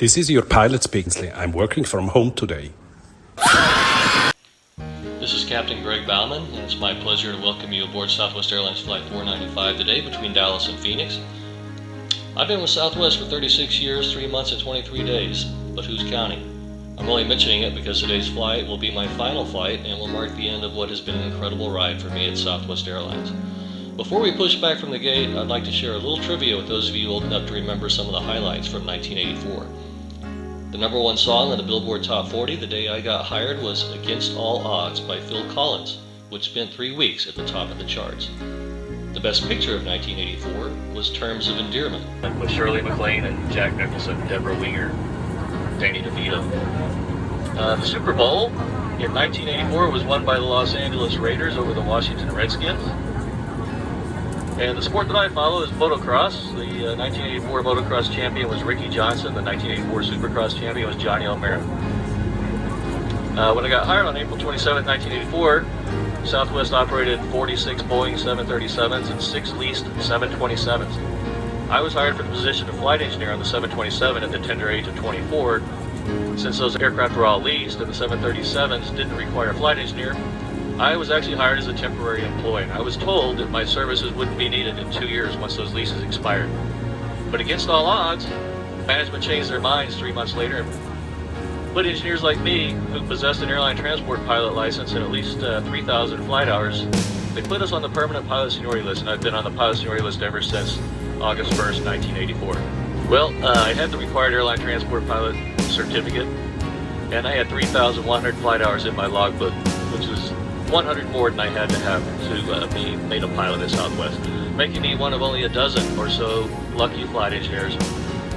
This is your pilot speaking. I'm working from home today. This is Captain Greg Bauman, and it's my pleasure to welcome you aboard Southwest Airlines Flight 495 today between Dallas and Phoenix. I've been with Southwest for 36 years, 3 months, and 23 days, but who's counting? I'm only mentioning it because today's flight will be my final flight and will mark the end of what has been an incredible ride for me at Southwest Airlines. Before we push back from the gate, I'd like to share a little trivia with those of you old enough to remember some of the highlights from 1984. The number one song on the Billboard Top 40 the day I got hired was Against All Odds by Phil Collins, which spent 3 weeks at the top of the charts. The best picture of 1984 was Terms of Endearment, with Shirley MacLaine and Jack Nicholson, Deborah Winger, Danny DeVito. The Super Bowl in 1984 was won by the Los Angeles Raiders over the Washington Redskins. And the sport that I follow is motocross. The 1984 motocross champion was Ricky Johnson. The 1984 Supercross champion was Johnny O'Mara. When I got hired on April 27, 1984, Southwest operated 46 Boeing 737s and 6 leased 727s. I was hired for the position of flight engineer on the 727 at the tender age of 24. Since those aircraft were all leased and the 737s didn't require a flight engineer, I was actually hired as a temporary employee. I was told that my services wouldn't be needed in 2 years once those leases expired. But against all odds, management changed their minds 3 months later and put engineers like me, who possessed an airline transport pilot license and at least 3,000 flight hours, they put us on the permanent pilot seniority list, and I've been on the pilot seniority list ever since August 1st, 1984. Well, I had the required airline transport pilot certificate, and I had 3,100 flight hours in my logbook, which was 100 more than I had to have to be made a pilot at Southwest, making me one of only a dozen or so lucky flight engineers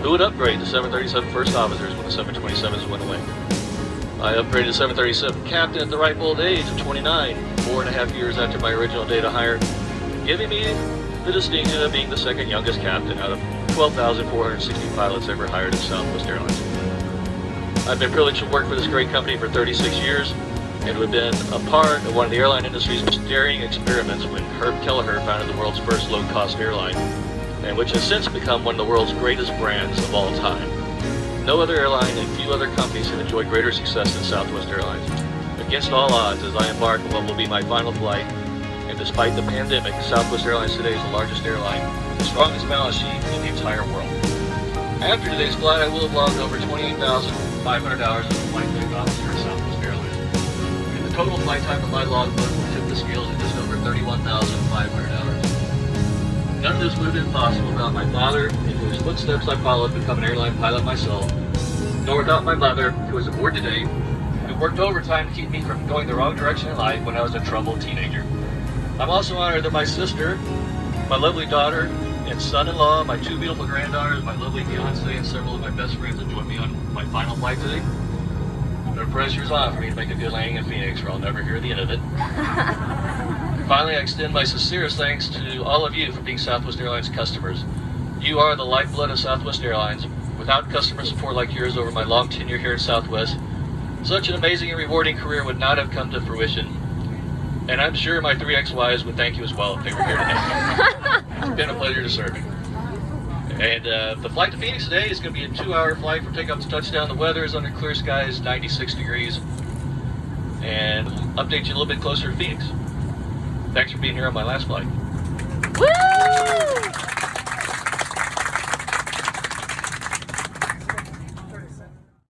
who would upgrade to 737 first officers when the 727s went away. I upgraded to 737 captain at the ripe old age of 29, 4.5 years after my original date of hire, giving me the distinction of being the second youngest captain out of 12,460 pilots ever hired at Southwest Airlines. I've been privileged to work for this great company for 36 years, and who have been a part of one of the airline industry's most daring experiments when Herb Kelleher founded the world's first low-cost airline, and which has since become one of the world's greatest brands of all time. No other airline and few other companies have enjoyed greater success than Southwest Airlines. Against all odds, as I embark on what will be my final flight, and despite the pandemic, Southwest Airlines today is the largest airline, the strongest balance sheet in the entire world. After today's flight, I will have logged over 28,500 hours as a flight deck officer at Southwest Airlines. The total flight time of my logbook will tip the scales at just over 31,500 hours. None of this would have been possible without my father, in whose footsteps I followed to become an airline pilot myself, nor without my mother, who is aboard today, who worked overtime to keep me from going the wrong direction in life when I was a troubled teenager. I'm also honored that my sister, my lovely daughter, and son-in-law, my 2 beautiful granddaughters, my lovely fiance, and several of my best friends have joined me on my final flight today. The pressure's on for me to make a good landing in Phoenix, or I'll never hear the end of it. Finally, I extend my sincerest thanks to all of you for being Southwest Airlines customers. You are the lifeblood of Southwest Airlines. Without customer support like yours over my long tenure here at Southwest, such an amazing and rewarding career would not have come to fruition. And I'm sure my 3 ex-wives would thank you as well if they were here today. It's been a pleasure to serve you. And the flight to Phoenix today is going to be a 2-hour flight from takeoff to touchdown. The weather is under clear skies, 96 degrees. And we'll update you a little bit closer to Phoenix. Thanks for being here on my last flight. Woo!